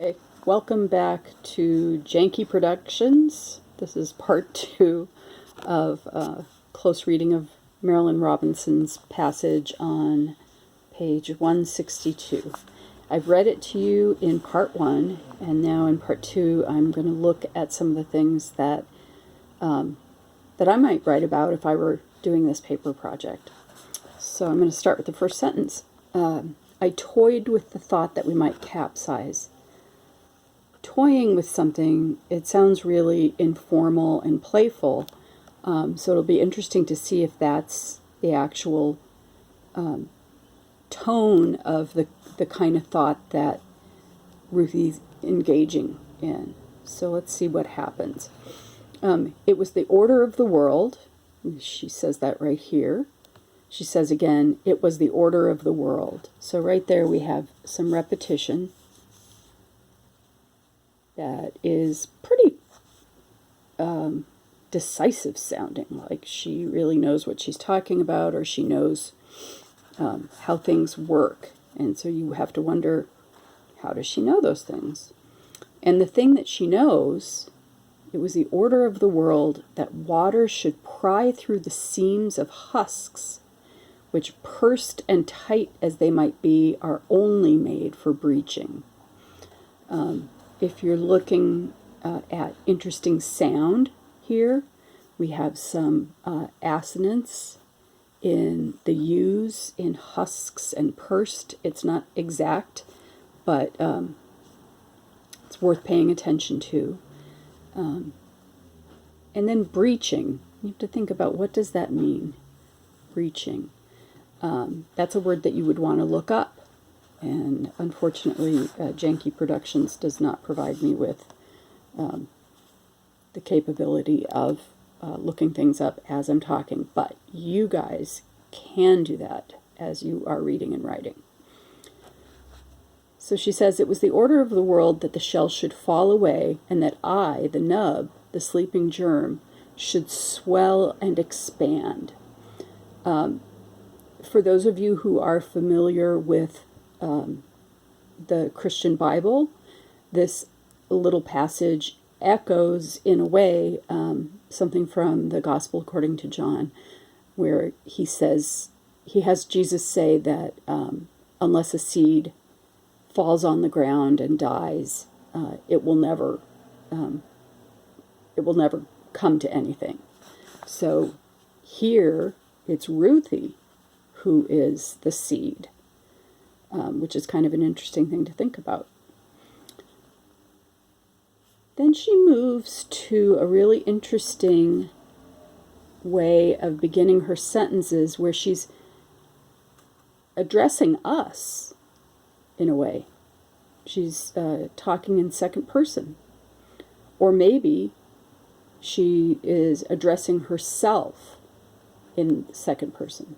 Okay, welcome back to Janky Productions. This is part 2 of a close reading of Marilyn Robinson's passage on page 162. I've read it to you in part 1, and now in part 2 I'm going to look at some of the things that I might write about if I were doing this paper project. So I'm going to start with the first sentence. I toyed with the thought that we might capsize. Toying with something, it sounds really informal and playful, so it'll be interesting to see if that's the actual tone of the kind of thought that Ruthie's engaging in. So let's see what happens. It was the order of the world. She says that right here. She says again, it was the order of the world. So right there we have some repetition that is pretty decisive sounding, like she really knows what she's talking about, or she knows how things work. And so you have to wonder, how does she know those things? And the thing that she knows, it was the order of the world that water should pry through the seams of husks, which, pursed and tight as they might be, are only made for breaching. If you're looking at interesting sound here, we have some assonance in the U's in husks and pursed. It's not exact, but it's worth paying attention to. And then breaching. You have to think about, what does that mean? Breaching. That's a word that you would want to look up. And unfortunately, Janky Productions does not provide me with the capability of looking things up as I'm talking. But you guys can do that as you are reading and writing. So she says, it was the order of the world that the shell should fall away, and that I, the nub, the sleeping germ, should swell and expand. For those of you who are familiar with the Christian Bible, this little passage echoes, in a way, something from the Gospel according to John, where he says, he has Jesus say that unless a seed falls on the ground and dies, it will never come to anything. So here it's Ruthie who is the seed, which is kind of an interesting thing to think about. Then she moves to a really interesting way of beginning her sentences, where she's addressing us in a way. She's talking in second person. Or maybe she is addressing herself in second person.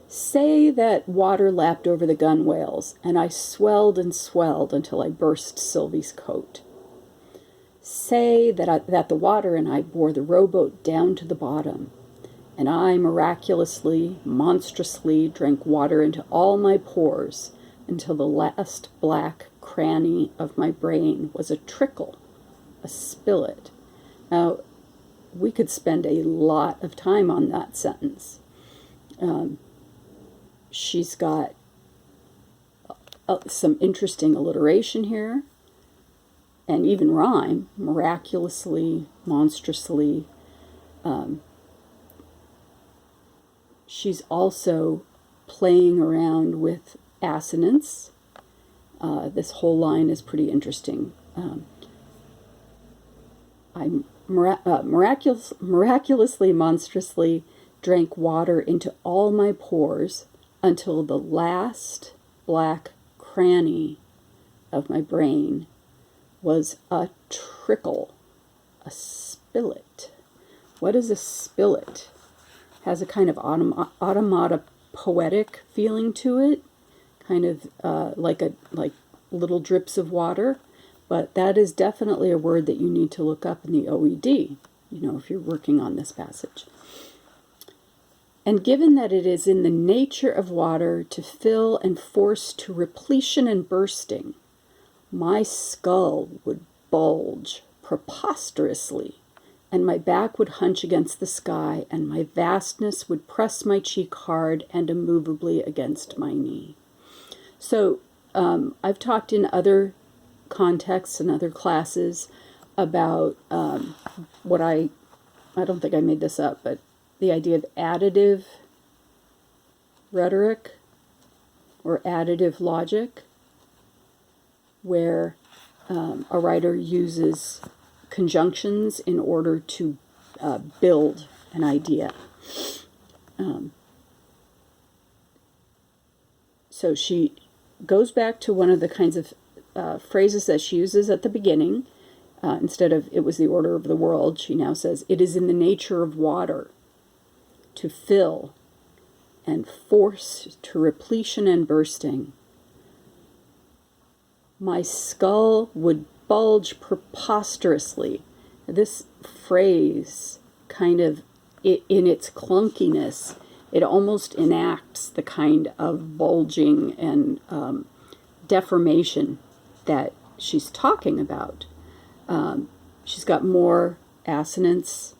Say that water lapped over the gunwales, and I swelled and swelled until I burst Sylvie's coat. Say that the water and I bore the rowboat down to the bottom, and I miraculously, monstrously drank water into all my pores until the last black cranny of my brain was a trickle, a spillet. Now, we could spend a lot of time on that sentence. She's got some interesting alliteration here, and even rhyme, miraculously, monstrously. She's also playing around with assonance. This whole line is pretty interesting. I miraculously, monstrously drank water into all my pores until the last black cranny of my brain was a trickle, a spillet. What is a spillet? Has a kind of automata poetic feeling to it, kind of like little drips of water. But that is definitely a word that you need to look up in the OED, if you're working on this passage. And given that it is in the nature of water to fill and force to repletion and bursting, My skull would bulge preposterously, and my back would hunch against the sky, and my vastness would press my cheek hard and immovably against my knee. So I've talked in other contexts and other classes about what I don't think I made this up, but the idea of additive rhetoric or additive logic, where a writer uses conjunctions in order to build an idea. So she goes back to one of the kinds of phrases that she uses at the beginning. Instead of "it was the order of the world," she now says, "It is in the nature of water to fill and force to repletion and bursting. My skull would bulge preposterously." This phrase, kind of in its clunkiness, it almost enacts the kind of bulging and deformation that she's talking about. She's got more assonance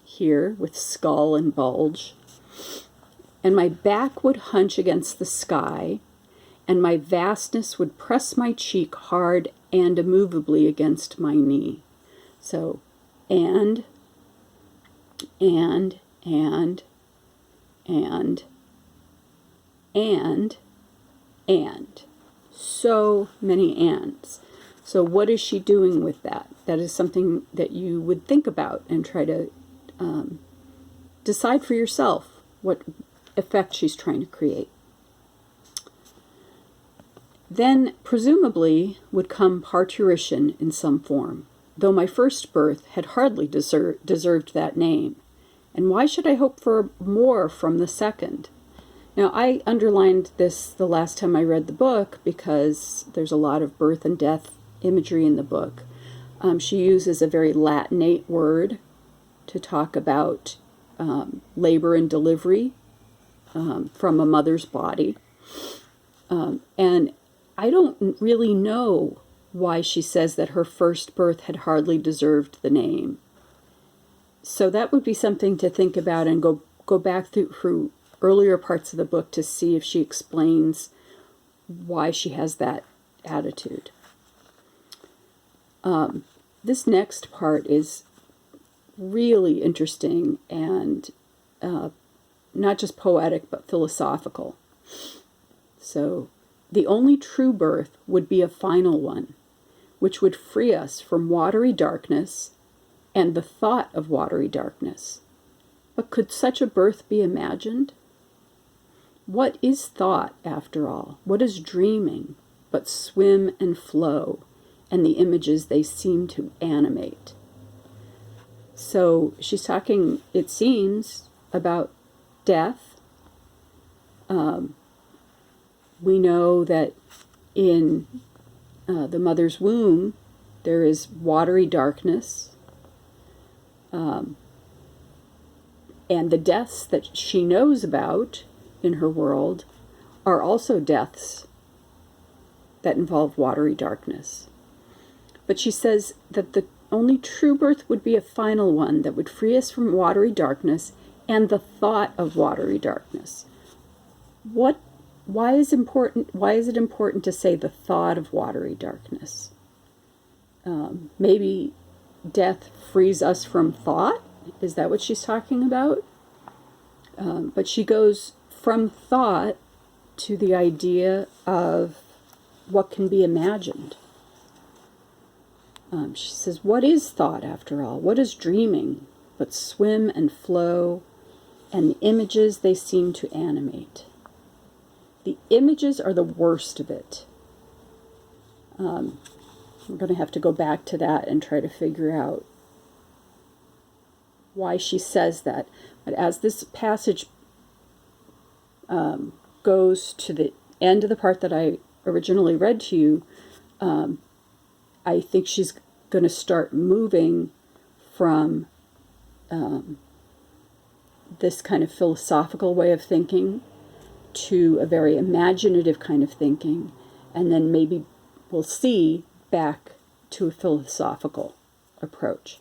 here with skull and bulge. "And my back would hunch against the sky, and my vastness would press my cheek hard and immovably against my knee." So, and, so many ands. So what is she doing with that? That is something that you would think about and try to decide for yourself what effect she's trying to create. Then, presumably, would come parturition in some form, though my first birth had hardly deserved that name. And why should I hope for more from the second? Now, I underlined this the last time I read the book because there's a lot of birth and death imagery in the book. She uses a very Latinate word to talk about labor and delivery from a mother's body. And I don't really know why she says that her first birth had hardly deserved the name. So that would be something to think about and go back through earlier parts of the book to see if she explains why she has that attitude. This next part is really interesting and not just poetic but philosophical. So, the only true birth would be a final one, which would free us from watery darkness and the thought of watery darkness. But could such a birth be imagined? What is thought, after all? What is dreaming but swim and flow, and the images they seem to animate? So she's talking, it seems, about death. We know that in the mother's womb there is watery darkness, and the deaths that she knows about in her world are also deaths that involve watery darkness. But she says that the only true birth would be a final one that would free us from watery darkness and the thought of watery darkness. Why is it important to say the thought of watery darkness? Maybe death frees us from thought? Is that what she's talking about? But she goes from thought to the idea of what can be imagined. She says, what is thought, after all? What is dreaming but swim and flow, and the images they seem to animate? The images are the worst of it. I'm going to have to go back to that and try to figure out why she says that. But as this passage goes to the end of the part that I originally read to you, I think she's going to start moving from this kind of philosophical way of thinking to a very imaginative kind of thinking, and then maybe we'll see back to a philosophical approach.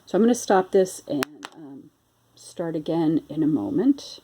So I'm going to stop this and start again in a moment.